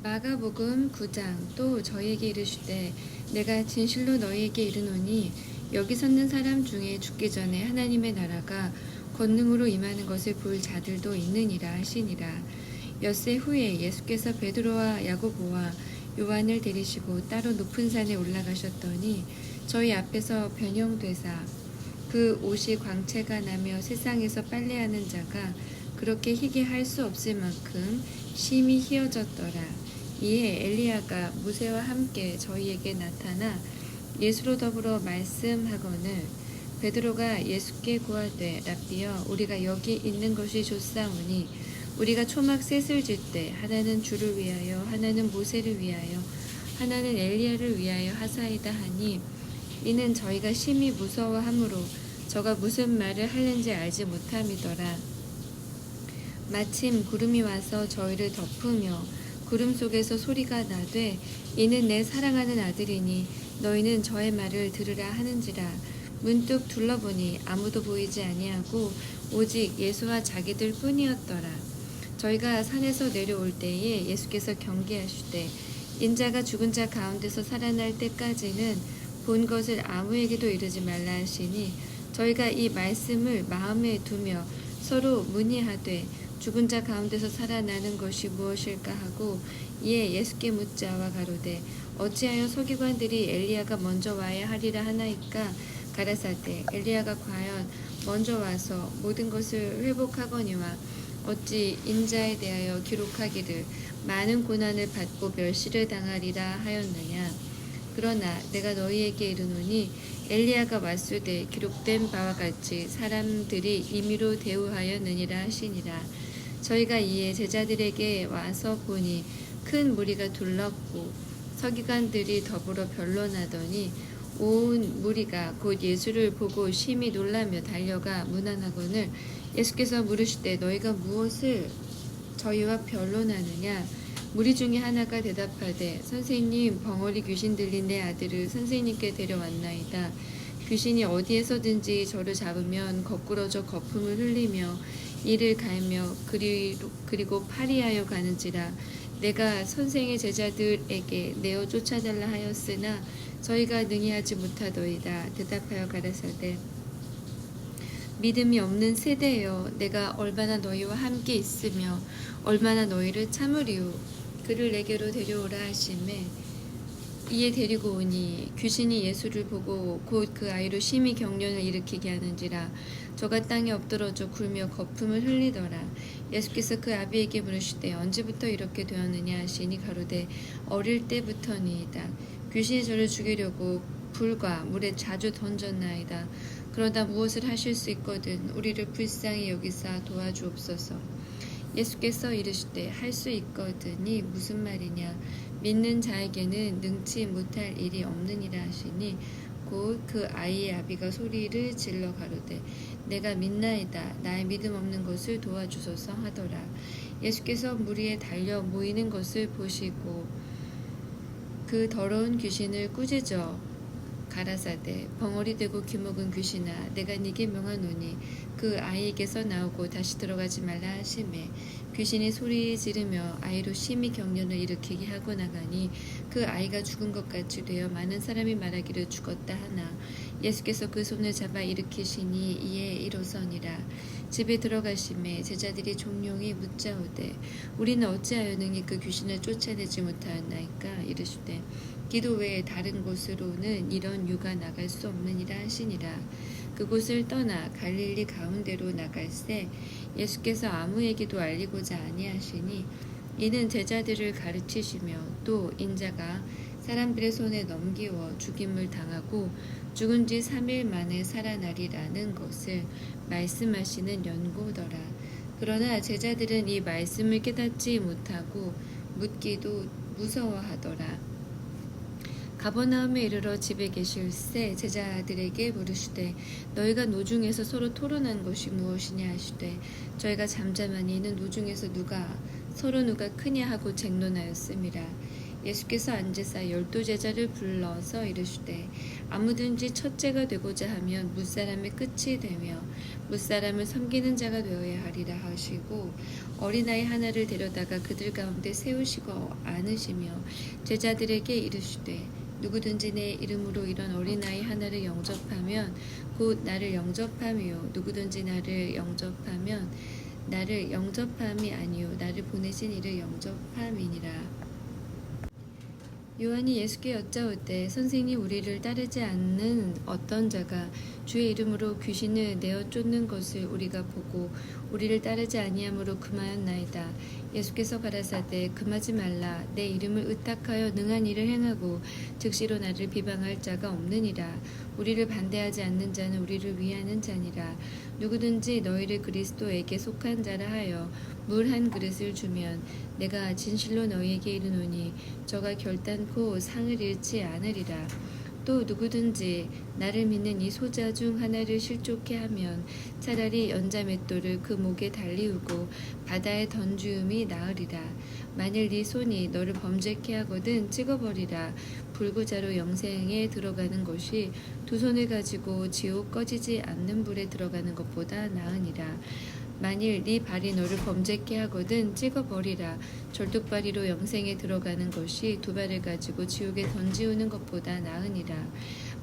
마가복음 9장. 또 저희에게 이르시되 내가 진실로 너희에게 이르노니 여기 섰는 사람 중에 죽기 전에 하나님의 나라가 권능으로 임하는 것을 볼 자들도 있느니라 하시니라. 엿새 후에 예수께서 베드로와 야고보와 요한을 데리시고 따로 높은 산에 올라가셨더니 저희 앞에서 변형되사 그 옷이 광채가 나며 세상에서 빨래하는 자가 그렇게 희게 할 수 없을 만큼 심히 희어졌더라. 이에 엘리야가 모세와 함께 저희에게 나타나 예수로 더불어 말씀하거늘 베드로가 예수께 구하되 랍비여 우리가 여기 있는 것이 좋사오니 우리가 초막 셋을 질 때 하나는 주를 위하여 하나는 모세를 위하여 하나는 엘리야를 위하여 하사이다 하니 이는 저희가 심히 무서워하므로 저가 무슨 말을 하는지 알지 못함이더라. 마침 구름이 와서 저희를 덮으며 구름 속에서 소리가 나되 이는 내 사랑하는 아들이니 너희는 저의 말을 들으라 하는지라. 문득 둘러보니 아무도 보이지 아니하고 오직 예수와 자기들 뿐이었더라. 저희가 산에서 내려올 때에 예수께서 경계하시되 인자가 죽은 자 가운데서 살아날 때까지는 본 것을 아무에게도 이르지 말라 하시니 저희가 이 말씀을 마음에 두며 서로 문의하되 죽은 자 가운데서 살아나는 것이 무엇일까 하고 이에 예수께 묻자와 가로되 어찌하여 서기관들이 엘리야가 먼저 와야 하리라 하나이까. 가라사대 엘리야가 과연 먼저 와서 모든 것을 회복하거니와 어찌 인자에 대하여 기록하기를 많은 고난을 받고 멸시를 당하리라 하였느냐. 그러나 내가 너희에게 이르노니 엘리야가 왔을 때 기록된 바와 같이 사람들이 임의로 대우하였느니라 하시니라. 저희가 이에 제자들에게 와서 보니 큰 무리가 둘렀고 서기관들이 더불어 변론하더니 온 무리가 곧 예수를 보고 심히 놀라며 달려가 문안하거늘 예수께서 물으시되 너희가 무엇을 저희와 변론하느냐. 무리 중에 하나가 대답하되 선생님 벙어리 귀신 들린 내 아들을 선생님께 데려왔나이다. 귀신이 어디에서든지 저를 잡으면 거꾸러져 거품을 흘리며 이를 갈며 그리고 파리하여 가는지라. 내가 선생의 제자들에게 내어 쫓아달라 하였으나 저희가 능히 하지 못하더이다. 대답하여 가라사대 믿음이 없는 세대여 내가 얼마나 너희와 함께 있으며 얼마나 너희를 참으리요. 그를 내게로 데려오라 하시매 이에 데리고 오니 귀신이 예수를 보고 곧 그 아이로 심히 경련을 일으키게 하는지라. 저가 땅에 엎드러져 굴며 거품을 흘리더라. 예수께서 그 아비에게 물으시되 언제부터 이렇게 되었느냐 하시니 가로되 어릴 때부터니이다. 귀신이 저를 죽이려고 불과 물에 자주 던졌나이다. 그러다 무엇을 하실 수 있거든 우리를 불쌍히 여기사 도와주옵소서. 예수께서 이르시되 할 수 있거든이 무슨 말이냐. 믿는 자에게는 능치 못할 일이 없느니라 하시니 곧 그 아이의 아비가 소리를 질러 가로되 내가 믿나이다. 나의 믿음 없는 것을 도와주소서 하더라. 예수께서 무리에 달려 모이는 것을 보시고 그 더러운 귀신을 꾸짖어 가라사대 벙어리 되고 귀먹은 귀신아 내가 네게 명하노니 그 아이에게서 나오고 다시 들어가지 말라 하시매 귀신이 소리 지르며 아이로 심히 경련을 일으키게 하고 나가니 그 아이가 죽은 것 같이 되어 많은 사람이 말하기를 죽었다 하나 예수께서 그 손을 잡아 일으키시니 이에 일어서니라. 집에 들어가심에 제자들이 종용이 묻자오되 우리는 어찌하여 능히 그 귀신을 쫓아내지 못하였나이까. 이르시되 기도 외에 다른 곳으로는 이런 유가 나갈 수 없느니라 하시니라. 그곳을 떠나 갈릴리 가운데로 나갈새 예수께서 아무에게도 알리고자 아니하시니 이는 제자들을 가르치시며 또 인자가 사람들의 손에 넘기워 죽임을 당하고 죽은 지 3일 만에 살아나리라는 것을 말씀하시는 연고더라. 그러나 제자들은 이 말씀을 깨닫지 못하고 묻기도 무서워하더라. 가버나움에 이르러 집에 계실새 제자들에게 물으시되 너희가 노중에서 서로 토론한 것이 무엇이냐 하시되 저희가 잠잠하니 이는 노중에서 누가 크냐 하고 쟁론하였음이라. 예수께서 앉으사 12제자를 불러서 이르시되 아무든지 첫째가 되고자 하면 무사람의 끝이 되며 무사람을 섬기는 자가 되어야 하리라 하시고 어린아이 하나를 데려다가 그들 가운데 세우시고 안으시며 제자들에게 이르시되 누구든지 내 이름으로 이런 어린아이 하나를 영접하면 곧 나를 영접함이요 누구든지 나를 영접하면 나를 영접함이 아니요 나를 보내신 이를 영접함이니라. 요한이 예수께 여짜오되 선생님 우리를 따르지 않는 어떤 자가 주의 이름으로 귀신을 내어 쫓는 것을 우리가 보고 우리를 따르지 아니함으로 금하였나이다. 예수께서 가라사대 금하지 말라. 내 이름을 의탁하여 능한 일을 행하고 즉시로 나를 비방할 자가 없느니라. 우리를 반대하지 않는 자는 우리를 위하는 자니라. 누구든지 너희를 그리스도에게 속한 자라 하여 물 한 그릇을 주면 내가 진실로 너희에게 이르노니 저가 결단코 상을 잃지 않으리라. 또 누구든지 나를 믿는 이 소자 중 하나를 실족해 하면 차라리 연자맷돌을 그 목에 달리우고 바다에 던지움이 나으리라. 만일 네 손이 너를 범죄케 하거든 찍어버리라. 불구자로 영생에 들어가는 것이 두 손을 가지고 지옥 꺼지지 않는 불에 들어가는 것보다 나으니라. 만일 네 발이 너를 범죄케 하거든 찍어버리라. 절뚝발이로 영생에 들어가는 것이 두 발을 가지고 지옥에 던지우는 것보다 나으니라.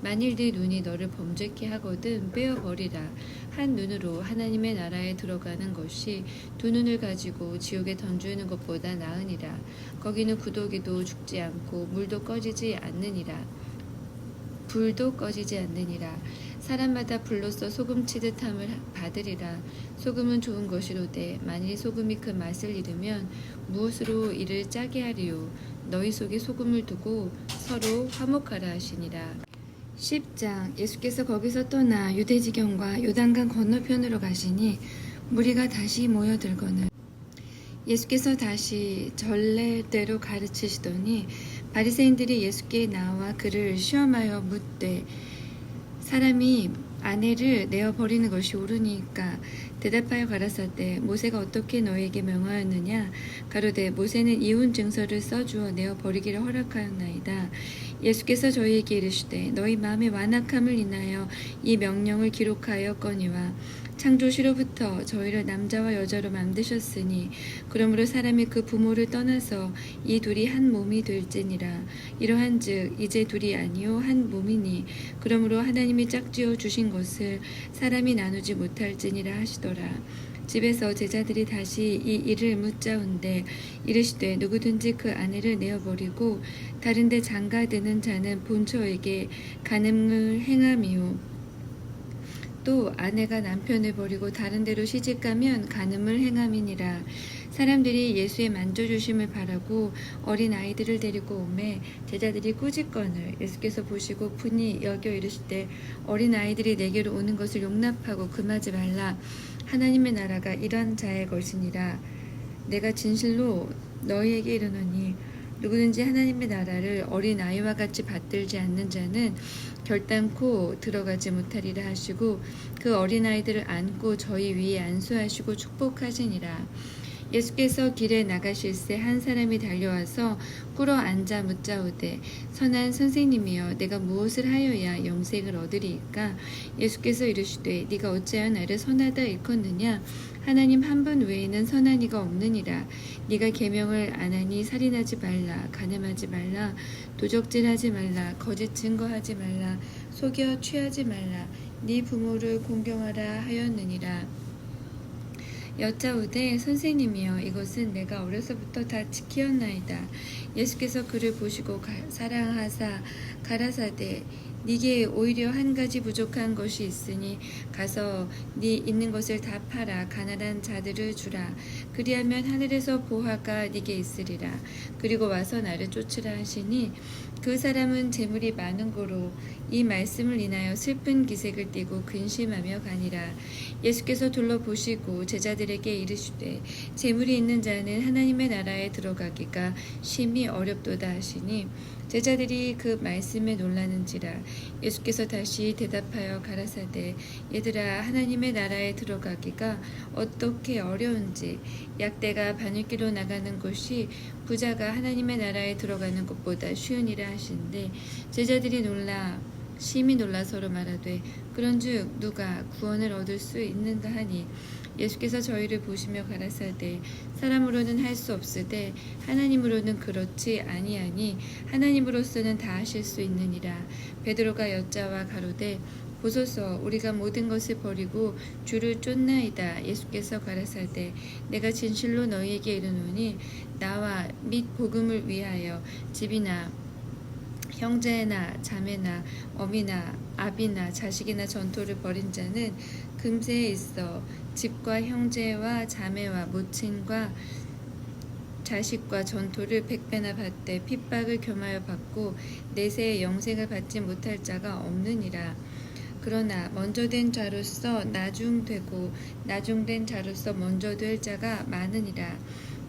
만일 네 눈이 너를 범죄케 하거든 빼어버리라. 한 눈으로 하나님의 나라에 들어가는 것이 두 눈을 가지고 지옥에 던지우는 것보다 나으니라. 거기는 구더기도 죽지 않고 물도 꺼지지 않느니라. 불도 꺼지지 않느니라. 사람마다 불로써 소금 치듯함을 받으리라. 소금은 좋은 것이로되 만일 소금이 그 맛을 잃으면 무엇으로 이를 짜게 하리요. 너희 속에 소금을 두고 서로 화목하라 하시니라. 10장. 예수께서 거기서 떠나 유대지경과 요단강 건너편으로 가시니 무리가 다시 모여들거늘 예수께서 다시 전례대로 가르치시더니 바리새인들이 예수께 나와 그를 시험하여 묻되 사람이 아내를 내어 버리는 것이 옳으니까 대답하여 가라사대 모세가 어떻게 너에게 명하였느냐. 가로되 모세는 이혼 증서를 써주어 내어 버리기를 허락하였나이다. 예수께서 저희에게 이르시되 너희 마음의 완악함을 인하여 이 명령을 기록하였거니와 창조시로부터 저희를 남자와 여자로 만드셨으니 그러므로 사람이 그 부모를 떠나서 이 둘이 한 몸이 될지니라. 이러한즉 이제 둘이 아니요 한 몸이니 그러므로 하나님이 짝지어 주신 것을 사람이 나누지 못할지니라 하시더라. 집에서 제자들이 다시 이 일을 묻자온데 이르시되 누구든지 그 아내를 내어버리고 다른 데 장가드는 자는 본처에게 간음을 행함이요 또 아내가 남편을 버리고 다른 데로 시집가면 간음을 행함이니라. 사람들이 예수의 만져주심을 바라고 어린 아이들을 데리고 오매 제자들이 꾸짖거늘 예수께서 보시고 분이 여겨 이르시되 어린 아이들이 내게로 오는 것을 용납하고 금하지 말라. 하나님의 나라가 이런 자의 것이니라. 내가 진실로 너희에게 이르노니 누구든지 하나님의 나라를 어린 아이와 같이 받들지 않는 자는 결단코 들어가지 못하리라 하시고 그 어린아이들을 안고 저희 위에 안수하시고 축복하시니라. 예수께서 길에 나가실새 한 사람이 달려와서 꿇어 앉아 묻자오되 선한 선생님이여 내가 무엇을 하여야 영생을 얻으리이까. 예수께서 이르시되 네가 어찌하여 나를 선하다 일컫느냐. 하나님 한 분 외에는 선한 이가 없느니라. 네가 계명을 안 하니 살인하지 말라, 간음하지 말라, 도적질하지 말라, 거짓 증거하지 말라, 속여 취하지 말라, 네 부모를 공경하라 하였느니라. 여짜오되 선생님이여 이것은 내가 어려서부터 다 지키었나이다. 예수께서 그를 보시고 사랑하사 가라사대 네게 오히려 한 가지 부족한 것이 있으니 가서 네 있는 것을 다 팔아 가난한 자들을 주라. 그리하면 하늘에서 보화가 네게 있으리라. 그리고 와서 나를 쫓으라 하시니 그 사람은 재물이 많은 고로 이 말씀을 인하여 슬픈 기색을 띠고 근심하며 가니라. 예수께서 둘러보시고 제자들에게 이르시되 재물이 있는 자는 하나님의 나라에 들어가기가 심히 어렵도다 하시니 제자들이 그 말씀에 놀라는지라. 예수께서 다시 대답하여 가라사대 얘들아 하나님의 나라에 들어가기가 어떻게 어려운지 약대가 바늘기로 나가는 곳이 부자가 하나님의 나라에 들어가는 것보다 쉬우니라 하신대 제자들이 심히 놀라 서로 말하되 그런즉 누가 구원을 얻을 수 있는가 하니 예수께서 저희를 보시며 가라사대 사람으로는 할 수 없으되 하나님으로는 그렇지 아니하니 하나님으로서는 다 하실 수 있느니라. 베드로가 여짜와 가로되 보소서 우리가 모든 것을 버리고 주를 쫓나이다. 예수께서 가라사대 내가 진실로 너희에게 이르노니 나와 및 복음을 위하여 집이나 형제나 자매나 어미나 아비나 자식이나 전토를 벌인 자는 금세에 있어 집과 형제와 자매와 모친과 자식과 전토를 100배나 받되 핍박을 겸하여 받고 내세의 영생을 받지 못할 자가 없느니라. 그러나 먼저 된 자로서 나중되고 나중된 자로서 먼저 될 자가 많으니라.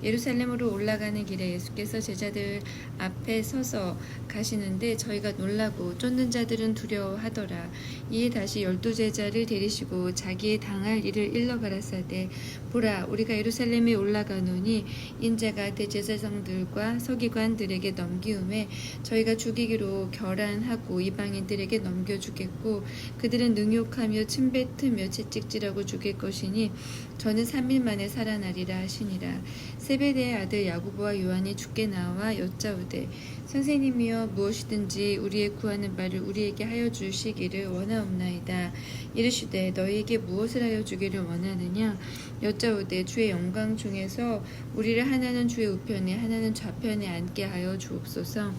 예루살렘으로 올라가는 길에 예수께서 제자들 앞에 서서 가시는데 저희가 놀라고 쫓는 자들은 두려워하더라. 이에 다시 12제자를 데리시고 자기의 당할 일을 일러 가라사대 보라 우리가 예루살렘에 올라가노니 인자가 대제사장들과 서기관들에게 넘기움에 저희가 죽이기로 결안하고 이방인들에게 넘겨주겠고 그들은 능욕하며 침뱉으며 채찍질하고 죽일 것이니 저는 3일 만에 살아나리라 하시니라. 세베대의 아들 야고보와 요한이 주께 나와 여짜오되 선생님이여 무엇이든지 우리의 구하는 바를 우리에게 하여 주시기를 원하옵나이다. 이르시되 너희에게 무엇을 하여 주기를 원하느냐 여짜오되 주의 영광 중에서 우리를 하나는 주의 우편에 하나는 좌편에 앉게 하여 주옵소서.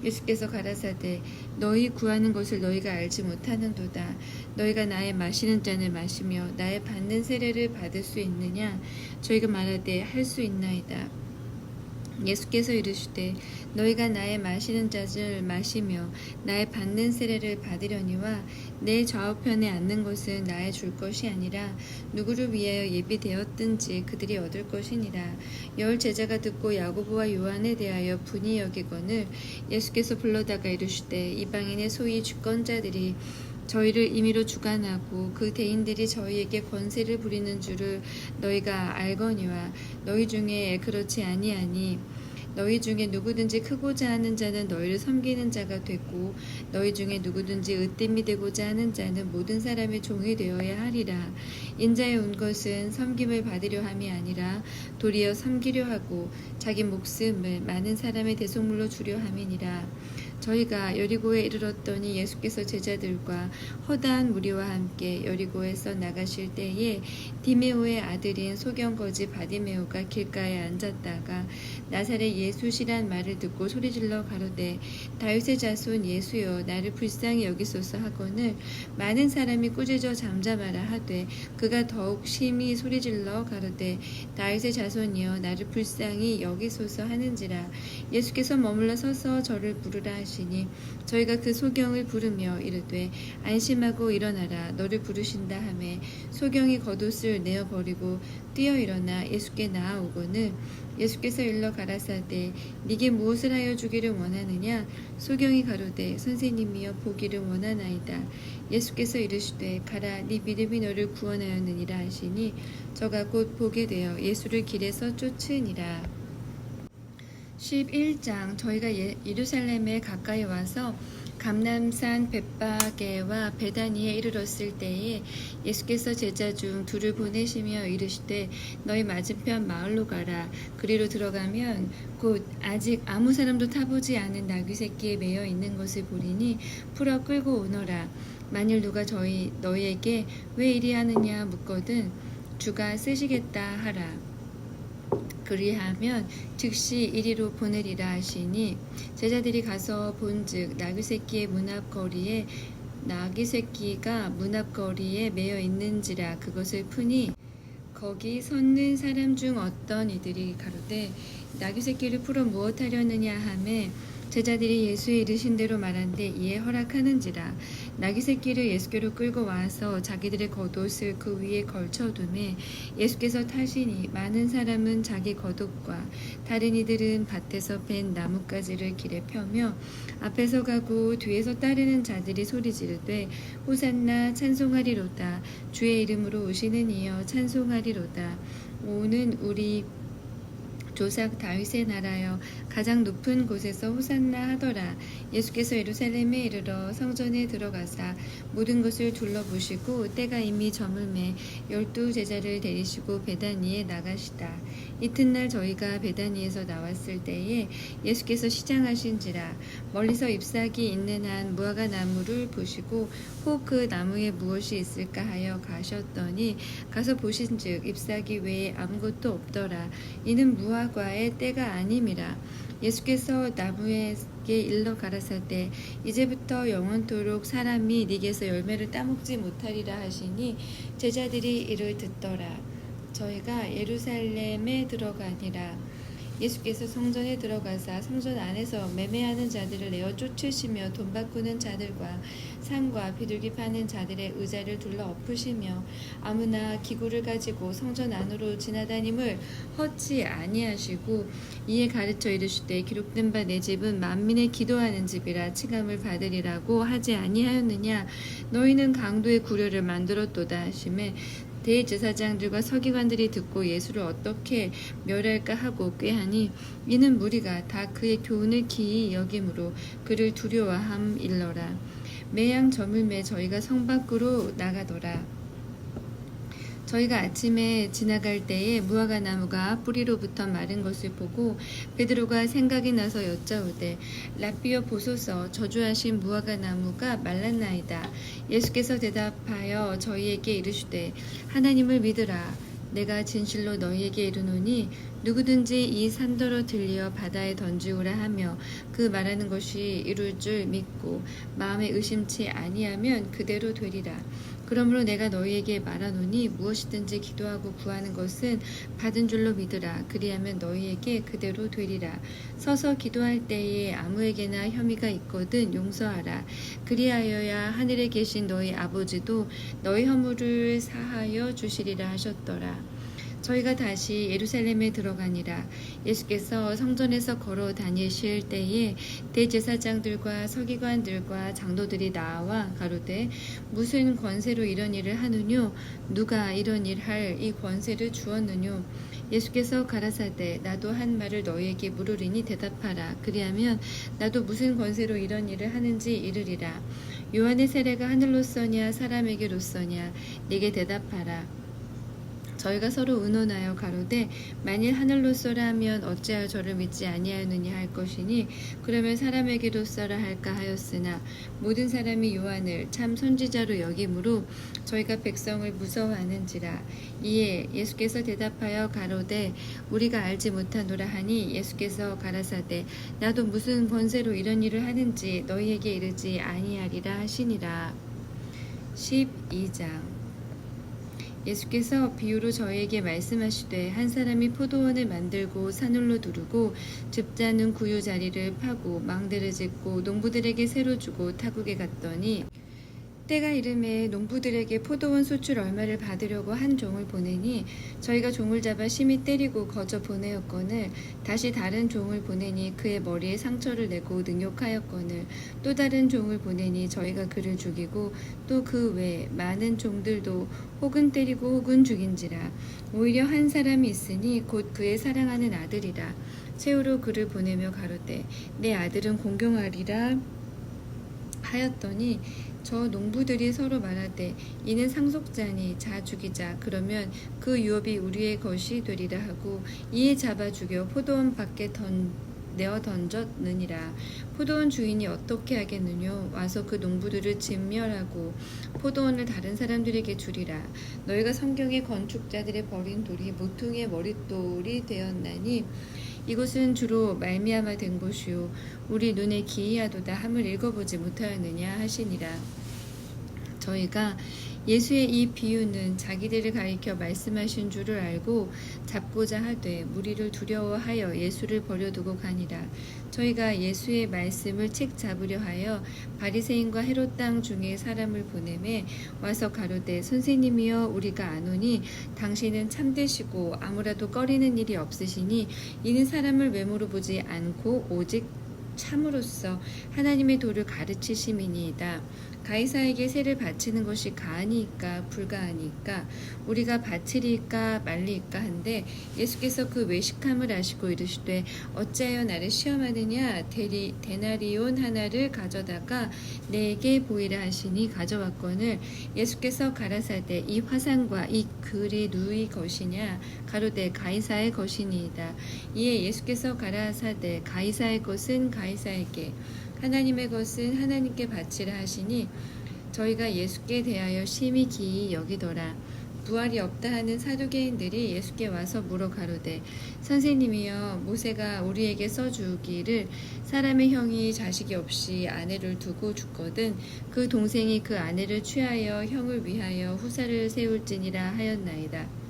예수께서 가라사대 너희 구하는 것을 너희가 알지 못하는도다. 너희가 나의 마시는 잔을 마시며 나의 받는 세례를 받을 수 있느냐 저희가 말하되 할 수 있나이다. 예수께서 이르시되 너희가 나의 마시는 잔을 마시며 나의 받는 세례를 받으려니와 내 좌우편에 앉는 것은 나의 줄 것이 아니라 누구를 위하여 예비되었든지 그들이 얻을 것이니라. 10 제자가 듣고 야고보와 요한에 대하여 분이 여기거늘 예수께서 불러다가 이르시되 이방인의 소위 주권자들이 저희를 임의로 주관하고 그 대인들이 저희에게 권세를 부리는 줄을 너희가 알거니와 너희 중에 그렇지 아니하니 너희 중에 누구든지 크고자 하는 자는 너희를 섬기는 자가 되고 너희 중에 누구든지 으뜸이 되고자 하는 자는 모든 사람의 종이 되어야 하리라. 인자에 온 것은 섬김을 받으려 함이 아니라 도리어 섬기려 하고 자기 목숨을 많은 사람의 대속물로 주려 함이니라. 저희가 여리고에 이르렀더니 예수께서 제자들과 허다한 무리와 함께 여리고에서 나가실 때에 디메오의 아들인 소경거지 바디메오가 길가에 앉았다가 나사렛 예수시란 말을 듣고 소리질러 가로되 다윗의 자손 예수여 나를 불쌍히 여기소서 하거늘 많은 사람이 꾸짖어 잠잠하라 하되 그가 더욱 심히 소리질러 가로되 다윗의 자손이여 나를 불쌍히 여기소서 하는지라. 예수께서 머물러 서서 저를 부르라 하시니 저희가 그 소경을 부르며 이르되 안심하고 일어나라 너를 부르신다 하매 소경이 겉옷을 내어버리고 뛰어 일어나 예수께 나아오거늘 예수께서 일러 가라사대 네게 무엇을 하여 주기를 원하느냐 소경이 가로되 선생님이여 보기를 원하나이다. 예수께서 이르시되 가라 네 믿음이 너를 구원하였느니라 하시니 저가 곧 보게 되어 예수를 길에서 쫓으니라. 11장 저희가 예루살렘에 가까이 와서 감람산 벳바게와 베다니에 이르렀을 때에 예수께서 제자 중 둘을 보내시며 이르시되 너희 맞은편 마을로 가라. 그리로 들어가면 곧 아직 아무 사람도 타보지 않은 나귀 새끼에 매여 있는 것을 보리니 풀어 끌고 오너라. 만일 누가 너희에게 왜 이리 하느냐 묻거든 주가 쓰시겠다 하라. 그리하면 즉시 이리로 보내리라 하시니 제자들이 가서 본즉 나귀 새끼가 문 앞거리에 매여 있는지라. 그것을 푸니 거기 섰는 사람 중 어떤 이들이 가로되 나귀 새끼를 풀어 무엇하려느냐 하매 제자들이 예수의 이르신 대로 말한데 이에 허락하는지라. 나귀 새끼를 예수께로 끌고 와서 자기들의 겉옷을 그 위에 걸쳐두매 예수께서 타시니 많은 사람은 자기 겉옷과 다른 이들은 밭에서 벤 나뭇가지를 길에 펴며 앞에서 가고 뒤에서 따르는 자들이 소리 지르되 호산나 찬송하리로다. 주의 이름으로 오시는 이여 찬송하리로다. 오는 우리 조상 다윗의 나라여 가장 높은 곳에서 호산나 하더라. 예수께서 예루살렘에 이르러 성전에 들어가사 모든 것을 둘러보시고 때가 이미 저물매 12 제자를 데리시고 베다니에 나가시다. 이튿날 저희가 베다니에서 나왔을 때에 예수께서 시장하신지라. 멀리서 잎사귀 있는 한 무화과 나무를 보시고 혹 그 나무에 무엇이 있을까 하여 가셨더니 가서 보신즉 잎사귀 외에 아무것도 없더라. 이는 무화과의 때가 아님이라. 예수께서 나무에게 일러 가라사대 이제부터 영원토록 사람이 네게서 열매를 따먹지 못하리라 하시니 제자들이 이를 듣더라. 저희가 예루살렘에 들어가니라. 예수께서 성전에 들어가사 성전 안에서 매매하는 자들을 내어 쫓으시며 돈 바꾸는 자들과 상과 비둘기 파는 자들의 의자를 둘러 엎으시며 아무나 기구를 가지고 성전 안으로 지나다님을 허치 아니하시고 이에 가르쳐 이르시되 기록된 바 내 집은 만민의 기도하는 집이라 칭함을 받으리라고 하지 아니하였느냐. 너희는 강도의 구려를 만들었도다 하시매 대제사장들과 서기관들이 듣고 예수를 어떻게 멸할까 하고 꾀하니 이는 무리가 다 그의 교훈을 기이 여김으로 그를 두려워함일러라. 매양 저물매 저희가 성 밖으로 나가더라. 저희가 아침에 지나갈 때에 무화과 나무가 뿌리로부터 마른 것을 보고 베드로가 생각이 나서 여짜오되 라삐여 보소서 저주하신 무화과 나무가 말랐나이다. 예수께서 대답하여 저희에게 이르시되 하나님을 믿으라. 내가 진실로 너희에게 이르노니 누구든지 이 산더러 들리어 바다에 던지오라 하며 그 말하는 것이 이룰 줄 믿고 마음에 의심치 아니하면 그대로 되리라. 그러므로 내가 너희에게 말하노니 무엇이든지 기도하고 구하는 것은 받은 줄로 믿으라. 그리하면 너희에게 그대로 되리라. 서서 기도할 때에 아무에게나 혐의가 있거든 용서하라. 그리하여야 하늘에 계신 너희 아버지도 너희 허물을 사하여 주시리라 하셨더라. 저희가 다시 예루살렘에 들어가니라. 예수께서 성전에서 걸어 다니실 때에 대제사장들과 서기관들과 장로들이 나와 가로되 무슨 권세로 이런 일을 하느뇨? 누가 이런 일 할 이 권세를 주었느뇨? 예수께서 가라사대 나도 한 말을 너희에게 물으리니 대답하라. 그리하면 나도 무슨 권세로 이런 일을 하는지 이르리라. 요한의 세례가 하늘로서냐 사람에게로서냐? 네게 대답하라. 저희가 서로 의논하여 가로되 만일 하늘로서라 하면 어찌하여 저를 믿지 아니하느냐 할 것이니 그러면 사람에게로서라 할까 하였으나 모든 사람이 요한을 참 선지자로 여김으로 저희가 백성을 무서워하는지라. 이에 예수께서 대답하여 가로되 우리가 알지 못하노라 하니 예수께서 가라사대 나도 무슨 권세로 이런 일을 하는지 너희에게 이르지 아니하리라 하시니라. 12장 예수께서 비유로 저희에게 말씀하시되 한 사람이 포도원을 만들고 산울로 두르고 즙자는 구유 자리를 파고 망대를 짓고 농부들에게 새로 주고 타국에 갔더니 때가 이름에 농부들에게 포도원 소출 얼마를 받으려고 한 종을 보내니 저희가 종을 잡아 심히 때리고 거저 보내었거늘 다시 다른 종을 보내니 그의 머리에 상처를 내고 능욕하였거늘 또 다른 종을 보내니 저희가 그를 죽이고 또 그 외 많은 종들도 혹은 때리고 혹은 죽인지라. 오히려 한 사람이 있으니 곧 그의 사랑하는 아들이라. 최후로 그를 보내며 가로되 내 아들은 공경하리라 하였더니 저 농부들이 서로 말하되 이는 상속자니 자 죽이자. 그러면 그 유업이 우리의 것이 되리라 하고 이에 잡아 죽여 포도원 밖에 내어 던졌느니라. 포도원 주인이 어떻게 하겠느뇨? 와서 그 농부들을 진멸하고 포도원을 다른 사람들에게 주리라. 너희가 성경의 건축자들의 버린 돌이 모퉁이의 머릿돌이 되었나니 이곳은 주로 말미암아 된 곳이요 우리 눈에 기이하도다 함을 읽어보지 못하였느냐 하시니라. 저희가 예수의 이 비유는 자기들을 가리켜 말씀하신 줄을 알고 잡고자 하되 무리를 두려워하여 예수를 버려두고 가니라. 저희가 예수의 말씀을 책 잡으려 하여 바리새인과 헤롯 땅 중에 사람을 보내매 와서 가로되 선생님이여 우리가 아노니 당신은 참되시고 아무라도 꺼리는 일이 없으시니 이는 사람을 외모로 보지 않고 오직 참으로써 하나님의 도를 가르치심이니이다. 가이사에게 세를 바치는 것이 가하니까 불가하니까 우리가 바치리까 말리까 한데 예수께서 그 외식함을 아시고 이르시되 어찌하여 나를 시험하느냐. 데나리온 하나를 가져다가 내게 보이라 하시니 가져왔거늘 예수께서 가라사대 이 화상과 이 글이 누구의 것이냐. 가로되 가이사의 것이니이다. 이에 예수께서 가라사대 가이사의 것은 가이사에게 하나님의 것은 하나님께 바치라 하시니 저희가 예수께 대하여 심히 기이 여기더라. 부활이 없다 하는 사두개인들이 예수께 와서 물어 가로되 선생님이여 모세가 우리에게 써주기를 사람의 형이 자식이 없이 아내를 두고 죽거든 그 동생이 그 아내를 취하여 형을 위하여 후사를 세울지니라 하였나이다.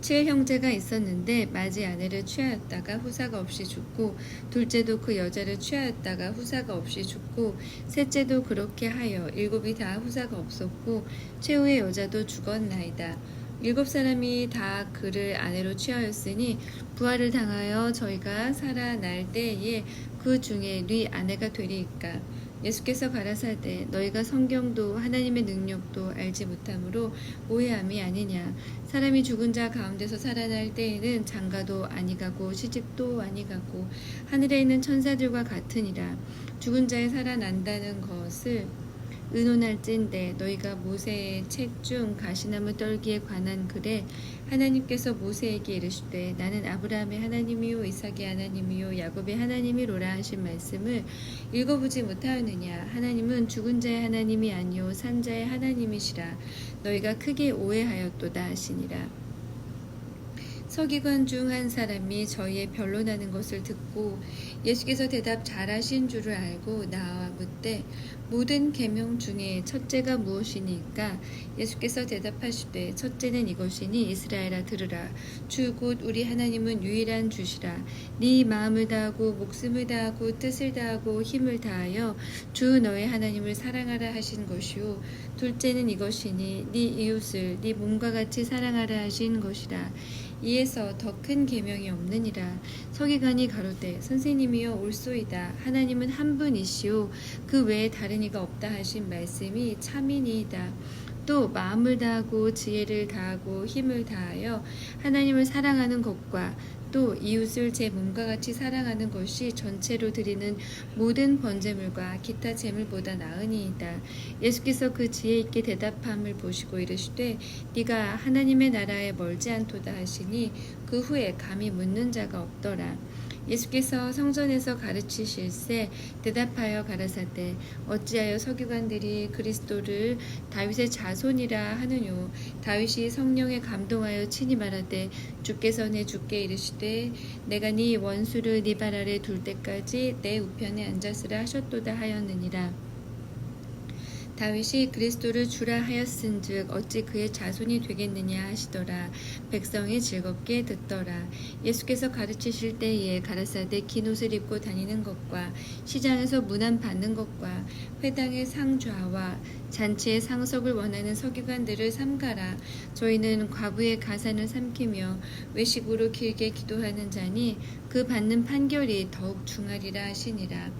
7형제가 있었는데 맏이 아내를 취하였다가 후사가 없이 죽고 둘째도 그 여자를 취하였다가 후사가 없이 죽고 셋째도 그렇게 하여 7이 다 후사가 없었고 최후의 여자도 죽었나이다. 7사람이 다 그를 아내로 취하였으니 부활을 당하여 저희가 살아날 때에 그 중에 네 아내가 되리이까. 예수께서 가라사대 너희가 성경도 하나님의 능력도 알지 못함으로 오해함이 아니냐. 사람이 죽은 자 가운데서 살아날 때에는 장가도 아니가고 시집도 아니가고 하늘에 있는 천사들과 같으니라. 죽은 자의 살아난다는 것을 의논할진대 너희가 모세의 책 중 가시나무 떨기에 관한 글에 하나님께서 모세에게 이르시되 나는 아브라함의 하나님이요 이삭의 하나님이요 야곱의 하나님이로라 하신 말씀을 읽어보지 못하였느냐. 하나님은 죽은 자의 하나님이 아니요 산 자의 하나님이시라. 너희가 크게 오해하였도다 하시니라. 서기관 중 한 사람이 저희의 변론하는 것을 듣고 예수께서 대답 잘하신 줄을 알고 나와 묻되 모든 계명 중에 첫째가 무엇이니까. 예수께서 대답하시되 첫째는 이것이니 이스라엘아 들으라. 주 곧 우리 하나님은 유일한 주시라. 네 마음을 다하고 목숨을 다하고 뜻을 다하고 힘을 다하여 주 너의 하나님을 사랑하라 하신 것이요. 둘째는 이것이니 네 이웃을 네 몸과 같이 사랑하라 하신 것이라. 이에서 더 큰 계명이 없느니라. 서기관이 가로되 선생님이여 옳소이다. 하나님은 한 분이시오 그 외에 다른 이가 없다 하신 말씀이 참이니이다. 또 마음을 다하고 지혜를 다하고 힘을 다하여 하나님을 사랑하는 것과 또 이웃을 제 몸과 같이 사랑하는 것이 전체로 드리는 모든 번제물과 기타 제물보다 나으니이다. 예수께서 그 지혜 있게 대답함을 보시고 이르시되 네가 하나님의 나라에 멀지 않도다 하시니 그 후에 감히 묻는 자가 없더라. 예수께서 성전에서 가르치실세 대답하여 가라사대 어찌하여 서기관들이 그리스도를 다윗의 자손이라 하느뇨. 다윗이 성령에 감동하여 친히 말하되 주께서 내 주께 이르시되 내가 네 원수를 네 발 아래 둘 때까지 내 우편에 앉았으라 하셨도다 하였느니라. 다윗이 그리스도를 주라 하였은즉 어찌 그의 자손이 되겠느냐 하시더라. 백성이 즐겁게 듣더라. 예수께서 가르치실 때에 가라사대 긴 옷을 입고 다니는 것과 시장에서 문안 받는 것과 회당의 상좌와 잔치의 상석을 원하는 서기관들을 삼가라. 저희는 과부의 가산을 삼키며 외식으로 길게 기도하는 자니 그 받는 판결이 더욱 중하리라 하시니라.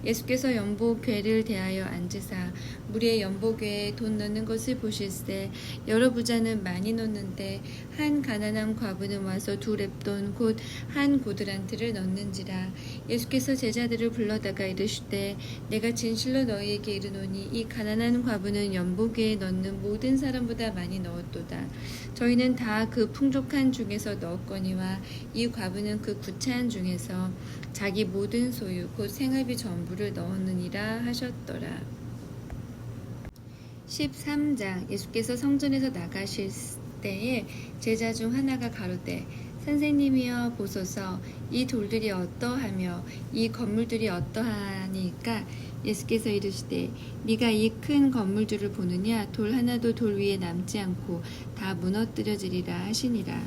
예수께서 연복궤를 대하여 앉으사 무리의 연복궤에 돈 넣는 것을 보실세 여러 부자는 많이 넣는데 한 가난한 과부는 와서 2렙돈 곧 한 고드란트를 넣는지라. 예수께서 제자들을 불러다가 이르시되 내가 진실로 너희에게 이르노니 이 가난한 과부는 연복궤에 넣는 모든 사람보다 많이 넣었도다. 저희는 다 그 풍족한 중에서 넣었거니와 이 과부는 그 구차한 중에서 자기 모든 소유 곧 생활비 전부를 넣었느니라 하셨더라. 13장. 예수께서 성전에서 나가실 때에 제자 중 하나가 가로되 선생님이여 보소서, 이 돌들이 어떠하며 이 건물들이 어떠하니까? 예수께서 이르시되 네가 이 큰 건물들을 보느냐? 돌 하나도 돌 위에 남지 않고 다 무너뜨려지리라 하시니라.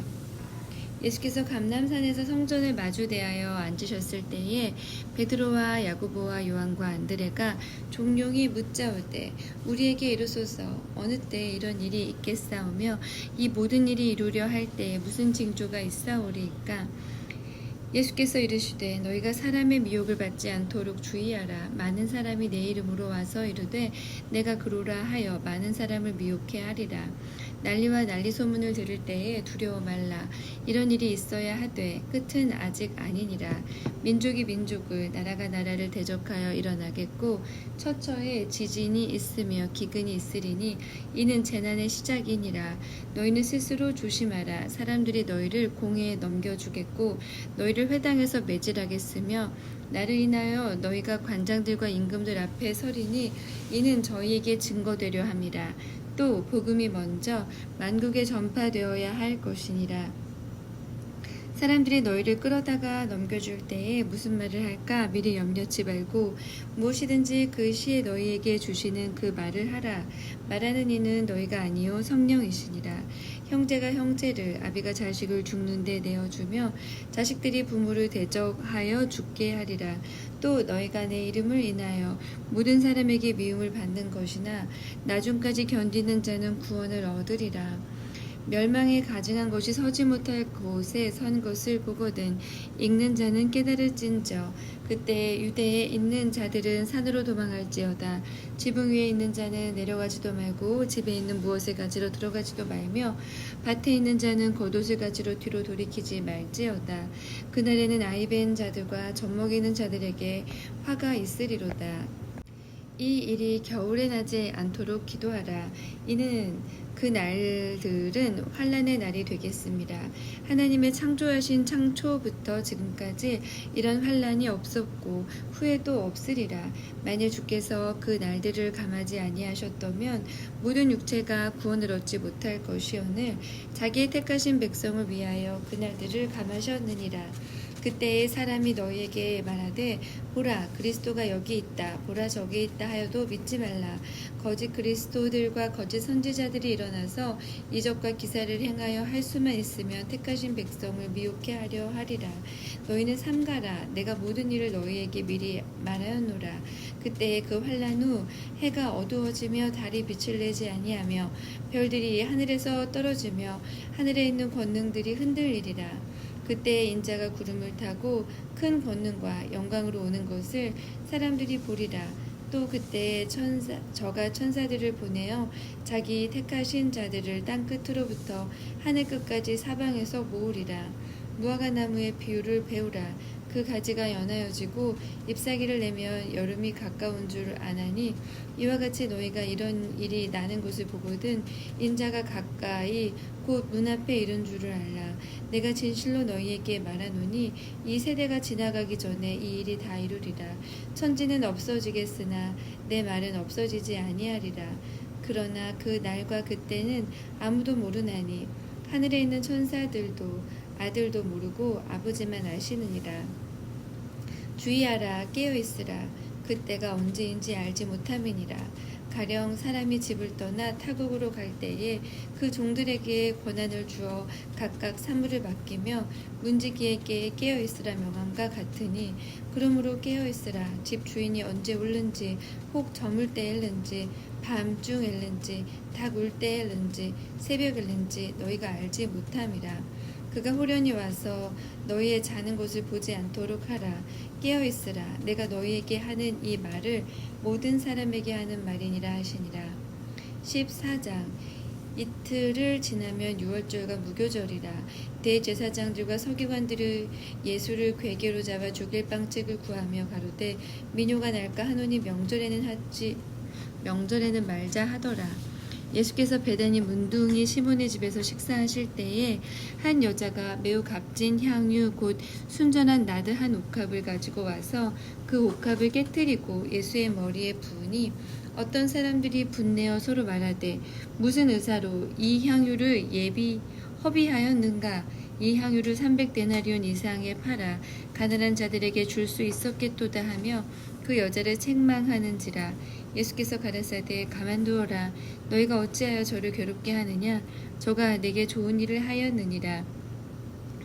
예수께서 감람산에서 성전을 마주 대하여 앉으셨을 때에 베드로와 야고보와 요한과 안드레가 종용이 묻자오되 우리에게 이르소서, 어느 때 이런 일이 있겠사오며 이 모든 일이 이루려 할 때에 무슨 징조가 있사오리이까? 예수께서 이르시되 너희가 사람의 미혹을 받지 않도록 주의하라. 많은 사람이 내 이름으로 와서 이르되 내가 그로라 하여 많은 사람을 미혹해 하리라. 난리와 난리 소문을 들을 때에 두려워 말라. 이런 일이 있어야 하되 끝은 아직 아니니라. 민족이 민족을, 나라가 나라를 대적하여 일어나겠고 처처에 지진이 있으며 기근이 있으리니 이는 재난의 시작이니라. 너희는 스스로 조심하라. 사람들이 너희를 공회에 넘겨주겠고 너희를 회당에서 매질하겠으며 나를 인하여 너희가 관장들과 임금들 앞에 서리니 이는 저희에게 증거되려 함이라. 또 복음이 먼저 만국에 전파되어야 할 것이니라. 사람들이 너희를 끌어다가 넘겨줄 때에 무슨 말을 할까 미리 염려치 말고 무엇이든지 그 시에 너희에게 주시는 그 말을 하라. 말하는 이는 너희가 아니요 성령이시니라. 형제가 형제를, 아비가 자식을 죽는데 내어주며 자식들이 부모를 대적하여 죽게 하리라. 또 너희가 내 이름을 인하여 모든 사람에게 미움을 받는 것이나 나중까지 견디는 자는 구원을 얻으리라. 멸망에 가증한 것이 서지 못할 곳에 선 것을 보거든 읽는 자는 깨달을진저. 그때 유대에 있는 자들은 산으로 도망할지어다. 지붕 위에 있는 자는 내려가지도 말고 집에 있는 무엇을 가지러 들어가지도 말며 밭에 있는 자는 겉옷을 가지러 뒤로 돌이키지 말지어다. 그날에는 아이 벤 자들과 젖먹이는 자들에게 화가 있으리로다. 이 일이 겨울에 나지 않도록 기도하라. 이는 그 날들은 환난의 날이 되겠습니다. 하나님의 창조하신 창초부터 지금까지 이런 환난이 없었고 후에도 없으리라. 만일 주께서 그 날들을 감하지 아니하셨다면 모든 육체가 구원을 얻지 못할 것이오늘 자기의 택하신 백성을 위하여 그 날들을 감하셨느니라. 그때에 사람이 너희에게 말하되 보라 그리스도가 여기 있다, 보라 저기 있다 하여도 믿지 말라. 거짓 그리스도들과 거짓 선지자들이 일어나서 이적과 기사를 행하여 할 수만 있으면 택하신 백성을 미혹해 하려 하리라. 너희는 삼가라. 내가 모든 일을 너희에게 미리 말하였노라. 그때에 그 환난 후 해가 어두워지며 달이 빛을 내지 아니하며 별들이 하늘에서 떨어지며 하늘에 있는 권능들이 흔들리리라. 그때에 인자가 구름을 타고 큰 권능과 영광으로 오는 것을 사람들이 보리라. 또 그때에 저가 천사들을 보내어 자기 택하신 자들을 땅 끝으로부터 하늘 끝까지 사방에서 모으리라. 무화과 나무의 비유를 배우라. 그 가지가 연하여지고 잎사귀를 내면 여름이 가까운 줄 아나니 이와 같이 너희가 이런 일이 나는 것을 보거든 인자가 가까이 곧 눈앞에 이른 줄을 알라. 내가 진실로 너희에게 말하노니 이 세대가 지나가기 전에 이 일이 다 이루리라. 천지는 없어지겠으나 내 말은 없어지지 아니하리라. 그러나 그 날과 그때는 아무도 모르나니 하늘에 있는 천사들도 아들도 모르고 아버지만 아시느니라. 주의하라. 깨어있으라. 그때가 언제인지 알지 못함이니라. 가령 사람이 집을 떠나 타국으로 갈 때에 그 종들에게 권한을 주어 각각 사물을 맡기며 문지기에게 깨어있으라 명함과 같으니 그러므로 깨어있으라. 집 주인이 언제 울는지 혹 저물 때일는지 밤중일는지 닭 울 때일는지 새벽일는지 너희가 알지 못함이라. 그가 호련히 와서 너희의 자는 곳을 보지 않도록 하라. 깨어있으라. 내가 너희에게 하는 이 말을 모든 사람에게 하는 말이니라 하시니라. 14장. 이틀을 지나면 유월절과 무교절이라. 대제사장들과 서기관들이 예수를 궤계로 잡아 죽일 방책을 구하며 가로되 민요가 날까 하노니 명절에는 말자 하더라. 예수께서 베다니 문둥이 시몬의 집에서 식사하실 때에 한 여자가 매우 값진 향유 곧 순전한 나드 한 옥합을 가지고 와서 그 옥합을 깨뜨리고 예수의 머리에 부으니 어떤 사람들이 분내어 서로 말하되 무슨 의사로 이 향유를 허비하였는가. 이 향유를 300데나리온 이상에 팔아 가난한 자들에게 줄 수 있었겠도다 하며 그 여자를 책망하는지라. 예수께서 가라사대 가만두어라. 너희가 어찌하여 저를 괴롭게 하느냐. 저가 내게 좋은 일을 하였느니라.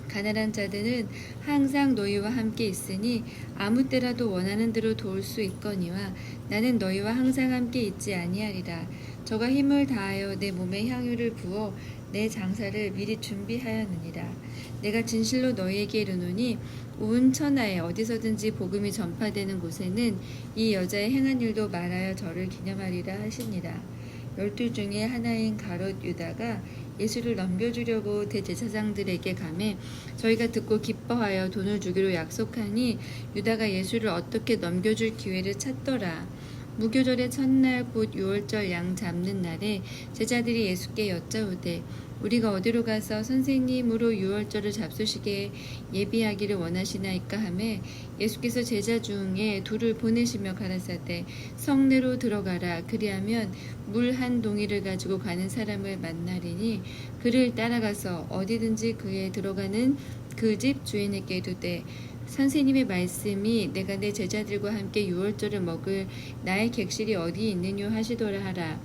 가난한 자들은 항상 너희와 함께 있으니 아무 때라도 원하는 대로 도울 수 있거니와 나는 너희와 항상 함께 있지 아니하리라. 저가 힘을 다하여 내 몸에 향유를 부어 내 장사를 미리 준비하였느니라. 내가 진실로 너희에게 이르노니 온 천하에 어디서든지 복음이 전파되는 곳에는 이 여자의 행한 일도 말하여 저를 기념하리라 하시니라. 12 중에 하나인 가롯 유다가 예수를 넘겨주려고 대제사장들에게 가매 저희가 듣고 기뻐하여 돈을 주기로 약속하니 유다가 예수를 어떻게 넘겨줄 기회를 찾더라. 무교절의 첫날 곧 유월절 양 잡는 날에 제자들이 예수께 여짜오되 우리가 어디로 가서 선생님으로 유월절을 잡수시게 예비하기를 원하시나이까 하매 예수께서 제자 중에 둘을 보내시며 가라사대 성내로 들어가라. 그리하면 물 한 동이를 가지고 가는 사람을 만나리니 그를 따라가서 어디든지 그에 들어가는 그 집 주인에게 이르되 선생님의 말씀이 내가 내 제자들과 함께 유월절을 먹을 나의 객실이 어디 있느뇨 하시더라 하라.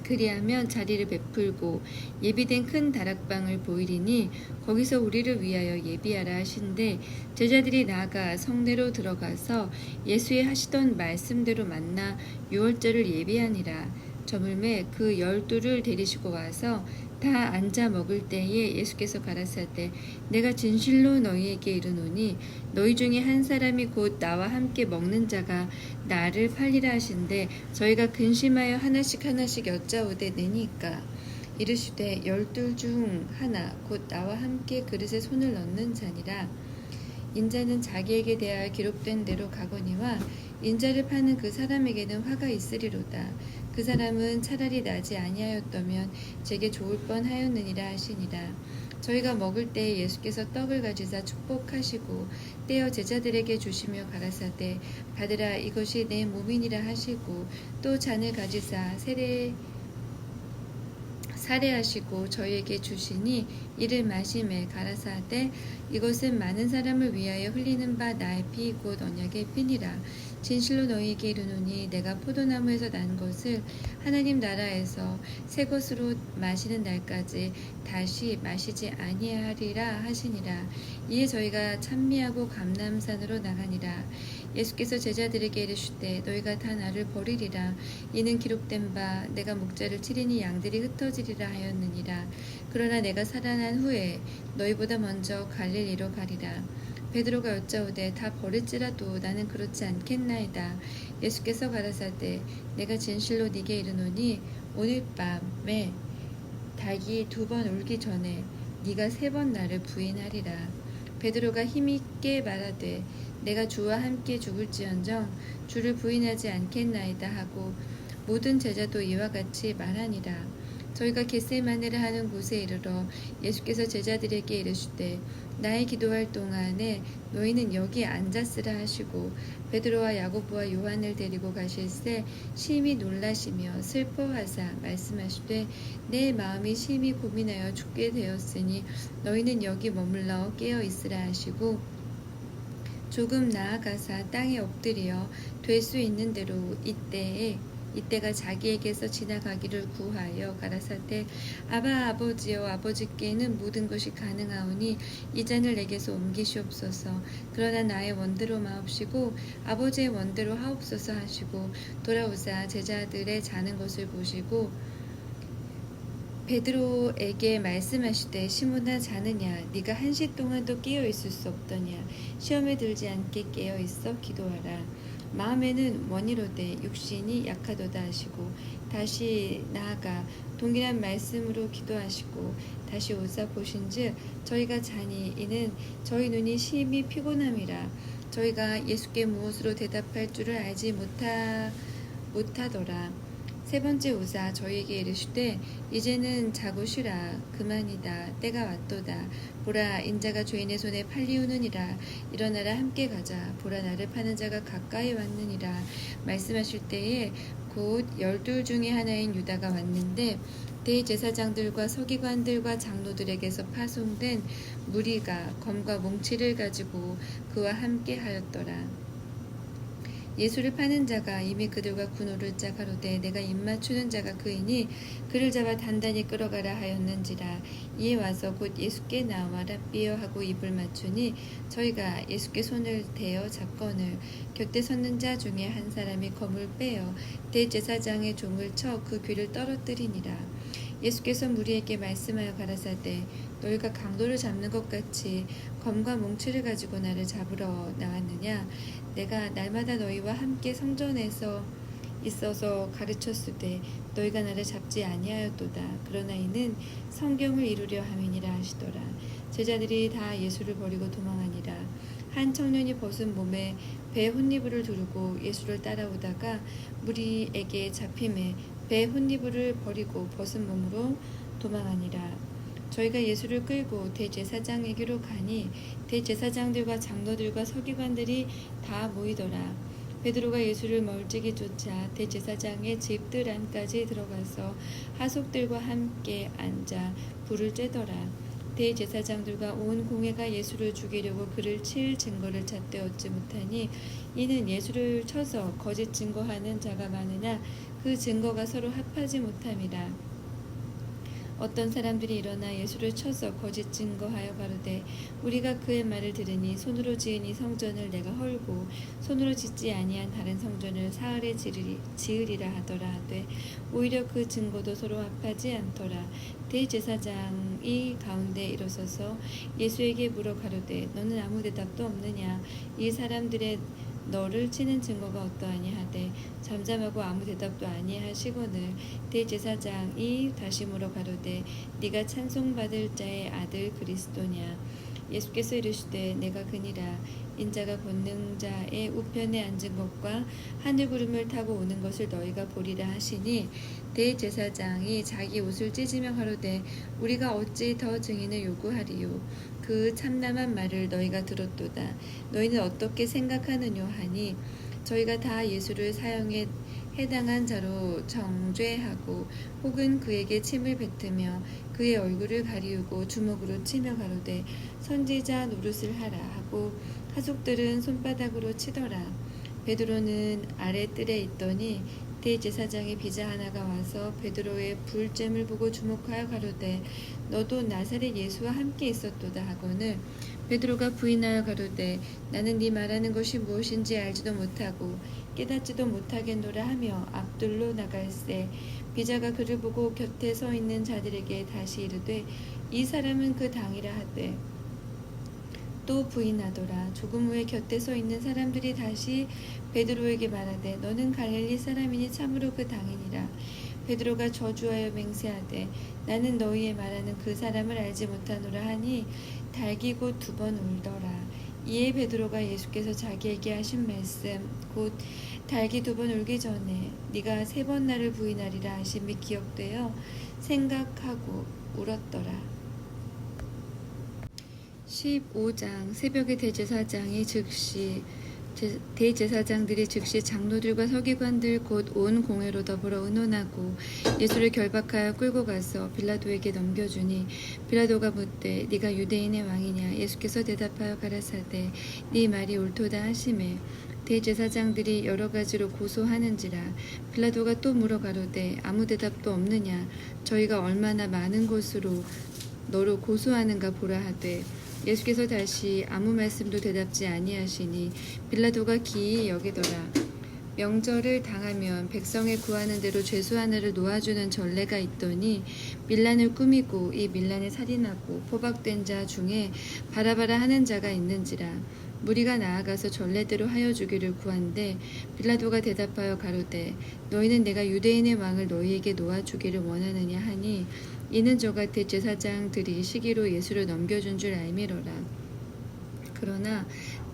그리하면 자리를 베풀고 예비된 큰 다락방을 보이리니 거기서 우리를 위하여 예비하라 하신대 제자들이 나아가 성내로 들어가서 예수의 하시던 말씀대로 만나 유월절을 예비하니라. 저물매 그 12를 데리시고 와서 다 앉아 먹을 때에 예수께서 가라사대 내가 진실로 너희에게 이르노니 너희 중에 한 사람이 곧 나와 함께 먹는 자가 나를 팔리라 하신대 저희가 근심하여 하나씩 여짜오되 내니까 이르시되 12 중 하나 곧 나와 함께 그릇에 손을 넣는 자니라. 인자는 자기에게 대하여 기록된 대로 가거니와 인자를 파는 그 사람에게는 화가 있으리로다. 그 사람은 차라리 나지 아니하였다면 제게 좋을 뻔하였느니라 하시니라. 저희가 먹을 때에 예수께서 떡을 가지사 축복하시고 떼어 제자들에게 주시며 가라사대 받으라 이것이 내 몸이니라 하시고 또 잔을 가지사 사례하시고 저희에게 주시니 이를 마시매 가라사대 이것은 많은 사람을 위하여 흘리는 바 나의 피 곧 언약의 피니라. 진실로 너희에게 이르노니 내가 포도나무에서 난 것을 하나님 나라에서 새 것으로 마시는 날까지 다시 마시지 아니하리라 하시니라. 이에 저희가 찬미하고 감람산으로 나가니라. 예수께서 제자들에게 이르시되 너희가 다 나를 버리리라. 이는 기록된 바 내가 목자를 치리니 양들이 흩어지리라 하였느니라. 그러나 내가 살아난 후에 너희보다 먼저 갈릴리로 가리라. 베드로가 여짜오되 다 버릴지라도 나는 그렇지 않겠나이다. 예수께서 가라사대 내가 진실로 네게 이르노니 오늘 밤에 닭이 2번 울기 전에 네가 3번 나를 부인하리라. 베드로가 힘있게 말하되 내가 주와 함께 죽을지언정 주를 부인하지 않겠나이다 하고 모든 제자도 이와 같이 말하니라. 저희가 겟세마네를 하는 곳에 이르러 예수께서 제자들에게 이르시되 나의 기도할 동안에 너희는 여기 앉았으라 하시고 베드로와 야고보와 요한을 데리고 가실새 심히 놀라시며 슬퍼하사 말씀하시되 내 마음이 심히 고민하여 죽게 되었으니 너희는 여기 머물러 깨어 있으라 하시고 조금 나아가사 땅에 엎드려 될 수 있는 대로 이때가 자기에게서 지나가기를 구하여 가라사대 아바 아버지여 아버지께는 모든 것이 가능하오니 이 잔을 내게서 옮기시옵소서. 그러나 나의 원대로 마옵시고 아버지의 원대로 하옵소서 하시고 돌아오사 제자들의 자는 것을 보시고 베드로에게 말씀하시되 시몬아 자느냐 네가 1시 동안도 깨어 있을 수 없더냐 시험에 들지 않게 깨어 있어 기도하라. 마음에는 원이로되 육신이 약하도다 하시고 다시 나아가 동일한 말씀으로 기도하시고 다시 오사 보신즉 저희가 자니 이는 저희 눈이 심히 피곤함이라. 저희가 예수께 무엇으로 대답할 줄을 알지 못하더라. 3번째 오사 저희에게 이르시되 이제는 자고 쉬라. 그만이다. 때가 왔도다. 보라 인자가 죄인의 손에 팔리우느니라. 일어나라 함께 가자. 보라 나를 파는 자가 가까이 왔느니라. 말씀하실 때에 곧 12 중에 하나인 유다가 왔는데 대제사장들과 서기관들과 장로들에게서 파송된 무리가 검과 몽치를 가지고 그와 함께 하였더라. 예수를 파는 자가 이미 그들과 군호를 짜 가로되 내가 입맞추는 자가 그이니 그를 잡아 단단히 끌어가라 하였는지라. 이에 와서 곧 예수께 나와 랍비여 하고 입을 맞추니 저희가 예수께 손을 대어 잡거늘 곁에 섰는 자 중에 한 사람이 검을 빼어 대제사장의 종을 쳐 그 귀를 떨어뜨리니라. 예수께서 무리에게 말씀하여 가라사대 너희가 강도를 잡는 것 같이 검과 몽치를 가지고 나를 잡으러 나왔느냐. 내가 날마다 너희와 함께 성전에서 있어서 가르쳤으되 너희가 나를 잡지 아니하였도다. 그러나 이는 성경을 이루려 함이니라 하시더라. 제자들이 다 예수를 버리고 도망하니라. 한 청년이 벗은 몸에 배 혼니부를 두르고 예수를 따라오다가 무리에게 잡힘에 배 혼니부를 버리고 벗은 몸으로 도망하니라. 저희가 예수를 끌고 대제사장에게로 가니 대제사장들과 장로들과 서기관들이 다 모이더라. 베드로가 예수를 멀찍이 쫓아 대제사장의 집들 안까지 들어가서 하속들과 함께 앉아 불을 쬐더라. 대제사장들과 온 공회가 예수를 죽이려고 그를 칠 증거를 찾되 얻지 못하니 이는 예수를 쳐서 거짓 증거하는 자가 많으나 그 증거가 서로 합하지 못함이라. 어떤 사람들이 일어나 예수를 쳐서 거짓 증거하여 가로되 우리가 그의 말을 들으니 손으로 지은 이 성전을 내가 헐고 손으로 짓지 아니한 다른 성전을 사흘에 지으리라 하더라 하되 오히려 그 증거도 서로 합하지 않더라. 대제사장이 가운데 일어서서 예수에게 물어 가로되 너는 아무 대답도 없느냐. 이 사람들의 너를 치는 증거가 어떠하니 하되 잠잠하고 아무 대답도 아니하시거늘 대제사장이 다시 물어 가로되 네가 찬송받을 자의 아들 그리스도냐. 예수께서 이르시되 내가 그니라. 인자가 권능자의 우편에 앉은 것과 하늘 구름을 타고 오는 것을 너희가 보리라 하시니 대제사장이 자기 옷을 찢으며 가로되 우리가 어찌 더 증인을 요구하리요. 그 참남한 말을 너희가 들었도다. 너희는 어떻게 생각하느뇨 하니 저희가 다 예수를 사형에 해당한 자로 정죄하고 혹은 그에게 침을 뱉으며 그의 얼굴을 가리우고 주먹으로 치며 가로되 선지자 노릇을 하라 하고 하속들은 손바닥으로 치더라. 베드로는 아래 뜰에 있더니 대제사장의 비자 하나가 와서 베드로의 불잼을 보고 주목하여 가로되 너도 나사렛 예수와 함께 있었도다 하거늘 베드로가 부인하여 가로되 나는 네 말하는 것이 무엇인지 알지도 못하고 깨닫지도 못하겠노라 하며 앞둘로 나갈새 비자가 그를 보고 곁에 서 있는 자들에게 다시 이르되 이 사람은 그 당이라 하되 또 부인하더라. 조금 후에 곁에 서 있는 사람들이 다시 베드로에게 말하되 너는 갈릴리 사람이니 참으로 그 당이니라. 베드로가 저주하여 맹세하되 나는 너희의 말하는 그 사람을 알지 못하노라 하니 달기고 2번 울더라. 이에 베드로가 예수께서 자기에게 하신 말씀 곧 달기 2번 울기 전에 네가 3번 나를 부인하리라 하심이 기억되어 생각하고 울었더라. 15장 새벽에 대제사장들이 즉시 장로들과 서기관들 곧 온 공회로 더불어 의논하고 예수를 결박하여 끌고 가서 빌라도에게 넘겨주니 빌라도가 묻되 네가 유대인의 왕이냐. 예수께서 대답하여 가라사대 네 말이 옳도다 하시매 대제사장들이 여러 가지로 고소하는지라. 빌라도가 또 물어 가로되 아무 대답도 없느냐. 저희가 얼마나 많은 것으로 너로 고소하는가 보라 하되 예수께서 다시 아무 말씀도 대답지 아니하시니 빌라도가 기이 여기더라. 명절을 당하면 백성에 구하는 대로 죄수 하나를 놓아주는 전례가 있더니 밀란을 꾸미고 이 밀란에 살인하고 포박된 자 중에 바라바라 하는 자가 있는지라. 무리가 나아가서 전례대로 하여 주기를 구한데 빌라도가 대답하여 가로되 너희는 내가 유대인의 왕을 너희에게 놓아주기를 원하느냐 하니 이는 저가 대제사장들이 시기로 예수를 넘겨준 줄 알미러라. 그러나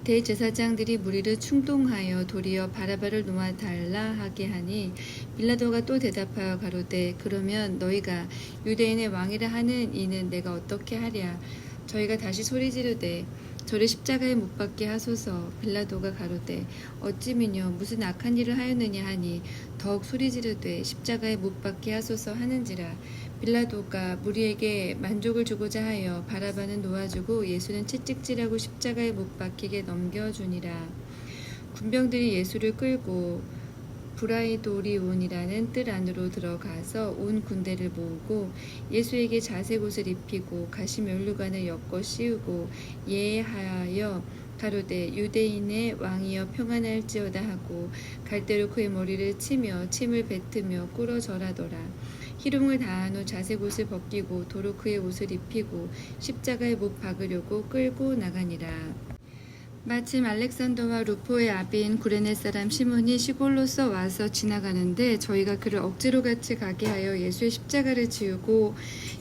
대제사장들이 무리를 충동하여 도리어 바라바를 놓아달라 하게 하니 빌라도가 또 대답하여 가로되 그러면 너희가 유대인의 왕이라 하는 이는 내가 어떻게 하랴. 저희가 다시 소리 지르되 저를 십자가에 못 박게 하소서. 빌라도가 가로되 어찌미뇨 무슨 악한 일을 하였느냐 하니 더욱 소리지르되 십자가에 못 박게 하소서 하는지라. 빌라도가 무리에게 만족을 주고자 하여 바라바는 놓아주고 예수는 채찍질하고 십자가에 못 박히게 넘겨주니라. 군병들이 예수를 끌고 브라이도리온이라는 뜰 안으로 들어가서 온 군대를 모으고 예수에게 자색 옷을 입히고 가시 면류관을 엮어 씌우고 예하여 가로되 유대인의 왕이여 평안할지어다 하고 갈대로 그의 머리를 치며 침을 뱉으며 꿇어 절하더라. 희롱을 다한 후 자색 옷을 벗기고 도로 그의 옷을 입히고 십자가에 못 박으려고 끌고 나가니라. 마침 알렉산더와 루포의 아비인 구레네 사람 시몬이 시골로서 와서 지나가는데 저희가 그를 억지로 같이 가게 하여 예수의 십자가를 지우고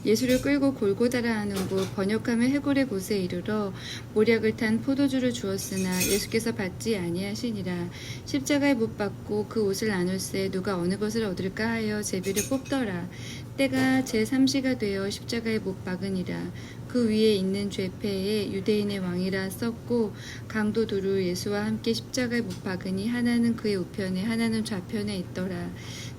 예수를 끌고 골고다라 하는 곳 번역하면 해골의 곳에 이르러 모략을 탄 포도주를 주었으나 예수께서 받지 아니하시니라. 십자가에 못 박고 그 옷을 나눌새 누가 어느 것을 얻을까 하여 제비를 뽑더라. 때가 제3시가 되어 십자가에 못 박으니라. 그 위에 있는 죄패에 유대인의 왕이라 썼고 강도 두루 예수와 함께 십자가에 못 박으니 하나는 그의 우편에 하나는 좌편에 있더라.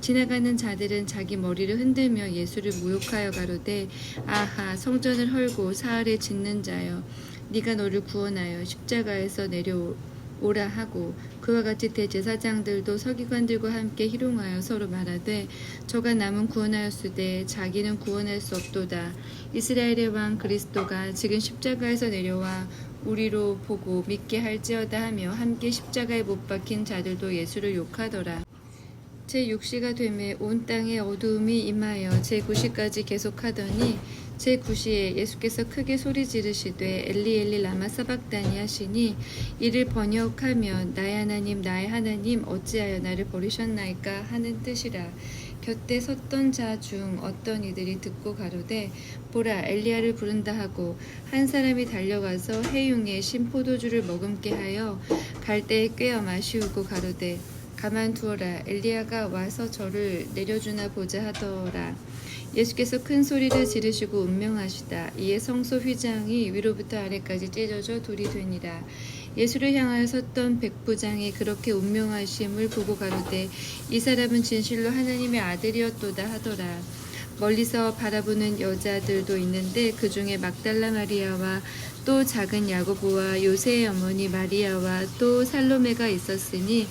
지나가는 자들은 자기 머리를 흔들며 예수를 모욕하여 가로되 아하 성전을 헐고 사흘에 짓는 자여 네가 너를 구원하여 십자가에서 내려오라 하고 그와 같이 대제사장들도 서기관들과 함께 희롱하여 서로 말하되 저가 남은 구원하였으되 자기는 구원할 수 없도다. 이스라엘의 왕 그리스도가 지금 십자가에서 내려와 우리로 보고 믿게 할지어다 하며 함께 십자가에 못 박힌 자들도 예수를 욕하더라. 제6시가 되매 온 땅에 어두움이 임하여 제9시까지 계속하더니 제9시에 예수께서 크게 소리 지르시되 엘리 엘리 라마 사박다니 하시니 이를 번역하면 나의 하나님 어찌하여 나를 버리셨나이까 하는 뜻이라. 곁에 섰던 자 중 어떤 이들이 듣고 가로되 보라 엘리야를 부른다 하고 한 사람이 달려가서 해융에 신 포도주를 머금게 하여 갈대에 꿰어 마시우고 가로되 가만두어라 엘리야가 와서 저를 내려주나 보자 하더라. 예수께서 큰 소리를 지르시고 운명하시다. 이에 성소 휘장이 위로부터 아래까지 찢어져 돌이 되니라. 예수를 향하여 섰던 백부장이 그렇게 운명하심을 보고 가로되 이 사람은 진실로 하나님의 아들이었도다 하더라. 멀리서 바라보는 여자들도 있는데 그 중에 막달라 마리아와 또 작은 야고보와 요새의 어머니 마리아와 또 살로메가 있었으니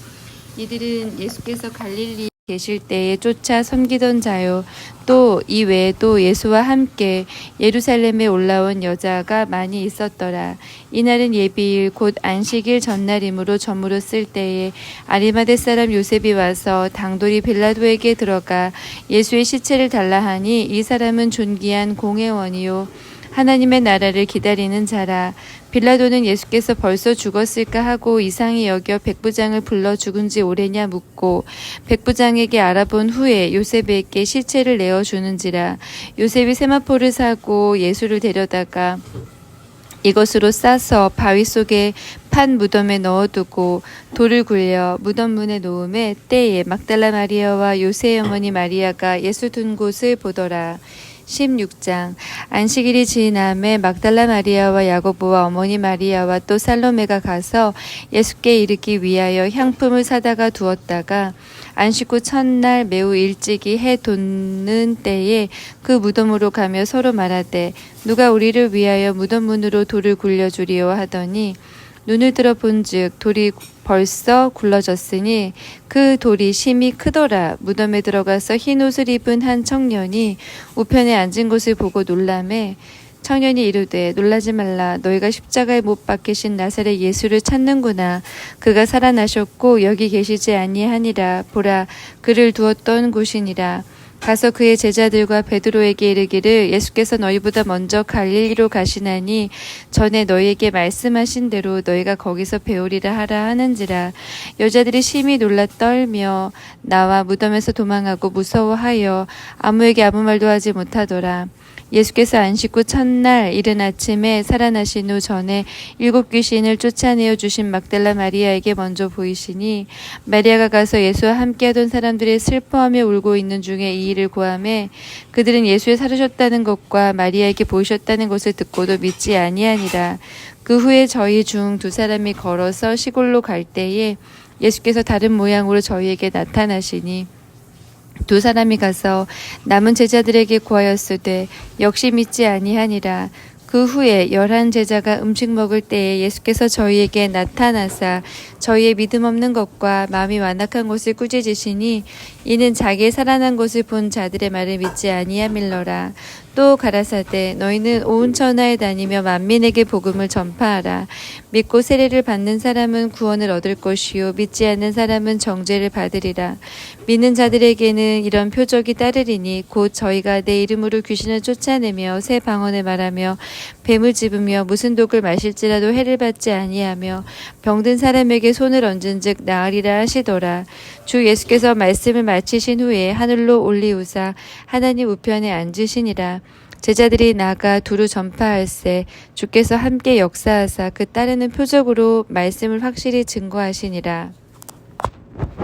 이들은 예수께서 갈릴리 계실 때에 쫓아 섬기던 자요. 또 이 외에도 예수와 함께 예루살렘에 올라온 여자가 많이 있었더라. 이날은 예비일 곧 안식일 전날이므로 저물어 쓸 때에 아리마대 사람 요셉이 와서 당돌이 빌라도에게 들어가 예수의 시체를 달라 하니 이 사람은 존귀한 공회원이요 하나님의 나라를 기다리는 자라. 빌라도는 예수께서 벌써 죽었을까 하고 이상히 여겨 백부장을 불러 죽은 지 오래냐 묻고 백부장에게 알아본 후에 요셉에게 시체를 내어주는지라. 요셉이 세마포를 사고 예수를 데려다가 이것으로 싸서 바위 속에 판 무덤에 넣어두고 돌을 굴려 무덤 문에 놓음에 때에 막달라 마리아와 요새의 어머니 마리아가 예수 둔 곳을 보더라. 16장 안식일이 지남에 막달라 마리아와 야고보와 어머니 마리아와 또 살로메가 가서 예수께 이르기 위하여 향품을 사다가 두었다가 안식 후 첫날 매우 일찍이 해 돋는 때에 그 무덤으로 가며 서로 말하되 누가 우리를 위하여 무덤 문으로 돌을 굴려주리요 하더니 눈을 들어 본즉 돌이 벌써 굴러졌으니 그 돌이 심히 크더라. 무덤에 들어가서 흰 옷을 입은 한 청년이 우편에 앉은 곳을 보고 놀라매 청년이 이르되 놀라지 말라. 너희가 십자가에 못 박히신 나사렛 예수를 찾는구나. 그가 살아나셨고 여기 계시지 아니하니라. 보라 그를 두었던 곳이니라. 가서 그의 제자들과 베드로에게 이르기를 예수께서 너희보다 먼저 갈릴리로 가시나니 전에 너희에게 말씀하신 대로 너희가 거기서 배우리라 하라 하는지라. 여자들이 심히 놀라 떨며 나와 무덤에서 도망하고 무서워하여 아무에게 아무 말도 하지 못하더라. 예수께서 안식 후 첫날 이른 아침에 살아나신 후 전에 7 귀신을 쫓아내어 주신 막달라 마리아에게 먼저 보이시니 마리아가 가서 예수와 함께하던 사람들이 슬퍼하며 울고 있는 중에 이 일을 고하매 그들은 예수의 살으셨다는 것과 마리아에게 보이셨다는 것을 듣고도 믿지 아니하니라. 그 그 후에 저희 중 두 사람이 걸어서 시골로 갈 때에 예수께서 다른 모양으로 저희에게 나타나시니 두 사람이 가서 남은 제자들에게 구하였으되 역시 믿지 아니하니라. 그 후에 11 제자가 음식 먹을 때에 예수께서 저희에게 나타나사 저희의 믿음 없는 것과 마음이 완악한 것을 꾸짖으시니 이는 자기의 살아난 것을 본 자들의 말을 믿지 아니함일러라. 또 가라사대 너희는 온 천하에 다니며 만민에게 복음을 전파하라. 믿고 세례를 받는 사람은 구원을 얻을 것이요 믿지 않는 사람은 정죄를 받으리라. 믿는 자들에게는 이런 표적이 따르리니 곧 저희가 내 이름으로 귀신을 쫓아내며 새 방언을 말하며 뱀을 집으며 무슨 독을 마실지라도 해를 받지 아니하며 병든 사람에게 손을 얹은즉 나으리라 하시더라. 주 예수께서 말씀을 마치신 후에 하늘로 올리우사 하나님 우편에 앉으시니라. 제자들이 나가 두루 전파할세 주께서 함께 역사하사 그 따르는 표적으로 말씀을 확실히 증거하시니라.